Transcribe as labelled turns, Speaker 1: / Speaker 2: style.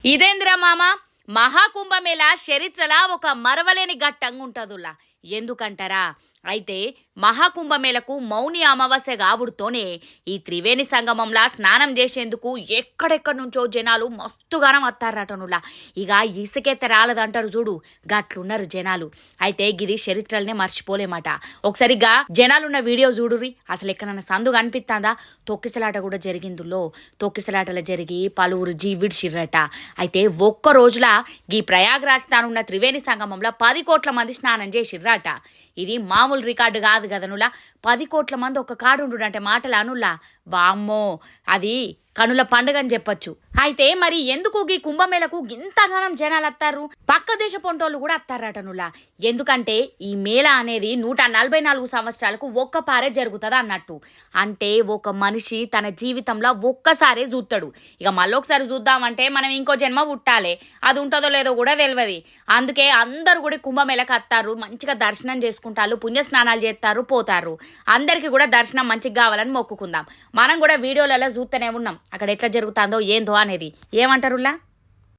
Speaker 1: ఇదేంద్ర మామ మహాకుంభమేళ చరిత్రలా ఒక మరవలేని ఘట్టంగా ఉంటదులా ఎందుకంటారా అయితే మహాకుంభమేళకు మౌని అమావాస్య కావుడుతోనే ఈ త్రివేణి సంగమంలా స్నానం చేసేందుకు ఎక్కడెక్కడి నుంచో జనాలు మస్తుగానం వస్తారటనులా ఇక ఇసుకెత్త రాలదంటారు చూడు గట్లున్నారు జనాలు అయితే గిది చరిత్రలనే మర్చిపోలేమాట ఒకసారిగా జనాలున్న వీడియో చూడురి అసలు ఎక్కడన్నా సందు కనిపిస్తుందా తొక్కిసలాట కూడా జరిగిందులో తొక్కిసలాటలు జరిగి పలువురు జీవిడ్చిర్రట అయితే ఒక్క రోజులా ఈ ప్రయాగ్రాజ్ తానున్న త్రివేణి సంగమంలో 10 కోట్ల మంది స్నానం చేసిర్రట ఇది మామూలు రికార్డు కాదు కదనులా 10 కోట్ల మంది ఒక కాడుండు అంటే మాటలు అనుల్లా బామ్మో అది కనుల పండుగ అని చెప్పొచ్చు అయితే మరి ఎందుకు ఈ కుంభమేళకు ఇంతగానం జనాలు వస్తారు పక్క దేశ పొంటోళ్ళు కూడా వస్తారటనులా ఎందుకంటే ఈ మేళ అనేది 144 సంవత్సరాలకు ఒక్కపారే జరుగుతుంది అన్నట్టు అంటే ఒక మనిషి తన జీవితంలో ఒక్కసారే చూస్తాడు ఇక మళ్ళొకసారి చూద్దామంటే మనం ఇంకో జన్మ పుట్టాలి అది ఉంటుందో లేదో కూడా తెలియదు అందుకే అందరూ కూడా కుంభమేళకు వస్తారు మంచిగా దర్శనం చేసుకుంటారు పుణ్యస్నానాలు చేస్తారు పోతారు అందరికీ కూడా దర్శనం మంచిగా కావాలని మొక్కుకుందాం మనం కూడా వీడియోలలో చూస్తూనే ఉన్నాం అక్కడ ఎట్లా జరుగుతుందో ఏందో అనేది ఏమంటారులా